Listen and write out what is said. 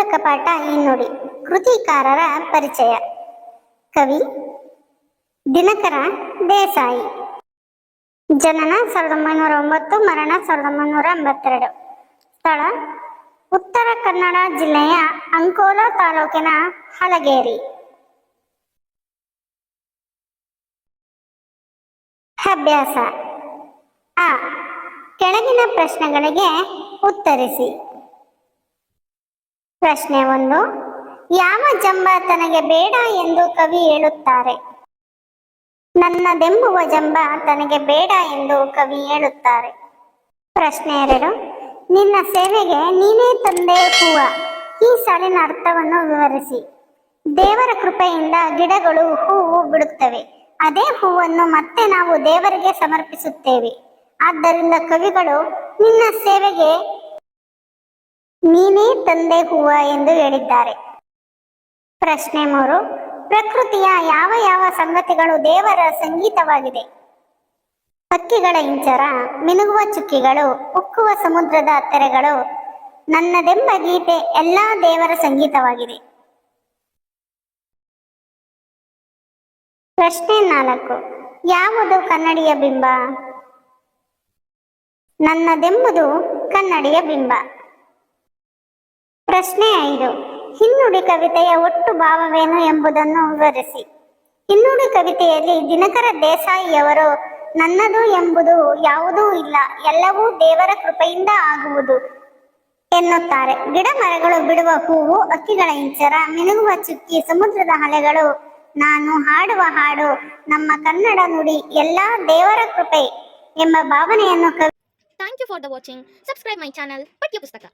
ಪೂರಕ ಪಾಠ ಈ ನುಡಿ. ಕೃತಿಕಾರರ ಪರಿಚಯ. ಕವಿ ದಿನಕರ ದೇಸಾಯಿ. ಜನನ 1909, ಮರಣ 1982. ಸ್ಥಳ ಉತ್ತರ ಕನ್ನಡ ಜಿಲ್ಲೆಯ ಅಂಕೋಲಾ ತಾಲೂಕಿನ ಹಲಗೇರಿ. ಅಭ್ಯಾಸ. ಆ. ಕೆಳಗಿನ ಪ್ರಶ್ನೆಗಳಿಗೆ ಉತ್ತರಿಸಿ. ಪ್ರಶ್ನೆ 1. ಯಾವ ಜಂಬ ತನಗೆ ಬೇಡ ಎಂದು ಕವಿ ಹೇಳುತ್ತಾರೆ? ನನ್ನದೆಂಬುವ ಜಂಬ ತನಗೆ ಬೇಡ ಎಂದು ಕವಿ ಹೇಳುತ್ತಾರೆ. ಪ್ರಶ್ನೆ 2. ನಿನ್ನ ಸೇವೆಗೆ ನೀನೇ ತಂದೆ ಹೂವ. ಈ ಸಾಲಿನ ಅರ್ಥವನ್ನು ವಿವರಿಸಿ. ದೇವರ ಕೃಪೆಯಿಂದ ಗಿಡಗಳು ಹೂವು ಬಿಡುತ್ತವೆ. ಅದೇ ಹೂವನ್ನು ಮತ್ತೆ ನಾವು ದೇವರಿಗೆ ಸಮರ್ಪಿಸುತ್ತೇವೆ. ಆದ್ದರಿಂದ ಕವಿಗಳು ನಿನ್ನ ಸೇವೆಗೆ ನೀನೇ ತಂದೆ ಹೂವ ಎಂದು ಹೇಳಿದ್ದಾರೆ. ಪ್ರಶ್ನೆ 3. ಪ್ರಕೃತಿಯ ಯಾವ ಯಾವ ಸಂಗತಿಗಳು ದೇವರ ಸಂಗೀತವಾಗಿದೆ? ಹಕ್ಕಿಗಳ ಇಂಚರ, ಮಿನುಗುವ ಚುಕ್ಕಿಗಳು, ಉಕ್ಕುವ ಸಮುದ್ರದ ತೆರೆಗಳು, ನನ್ನದೆಂಬ ಗೀತೆ ಎಲ್ಲಾ ದೇವರ ಸಂಗೀತವಾಗಿದೆ. ಪ್ರಶ್ನೆ 4. ಯಾವುದು ಕನ್ನಡಿಯ ಬಿಂಬ? ನನ್ನದೆಂಬುದು ಕನ್ನಡಿಯ ಬಿಂಬ. ಪ್ರಶ್ನೆ 5. ಹಿನ್ನುಡಿ ಕವಿತೆಯ ಒಟ್ಟು ಭಾವವೇನು ಎಂಬುದನ್ನು ವಿವರಿಸಿ. ಹಿನ್ನುಡಿ ಕವಿತೆಯಲ್ಲಿ ದಿನಕರ ದೇಸಾಯಿಯವರು ನನ್ನದು ಎಂಬುದು ಯಾವುದೂ ಇಲ್ಲ, ಎಲ್ಲವೂ ದೇವರ ಕೃಪೆಯಿಂದ ಆಗುವುದು ಎನ್ನುತ್ತಾರೆ. ಗಿಡ ಮರಗಳು ಬಿಡುವ ಹೂವು, ಹಕ್ಕಿಗಳ ಇಂಚರ, ಮಿನುಗುವ ಚುಕ್ಕಿ, ಸಮುದ್ರದ ಅಲೆಗಳು, ನಾನು ಹಾಡುವ ಹಾಡು, ನಮ್ಮ ಕನ್ನಡ ನುಡಿ ಎಲ್ಲಾ ದೇವರ ಕೃಪೆ ಎಂಬ ಭಾವನೆಯನ್ನು Thank you for the watching. Subscribe my channel, ಪಠ್ಯ ಪುಸ್ತಕ.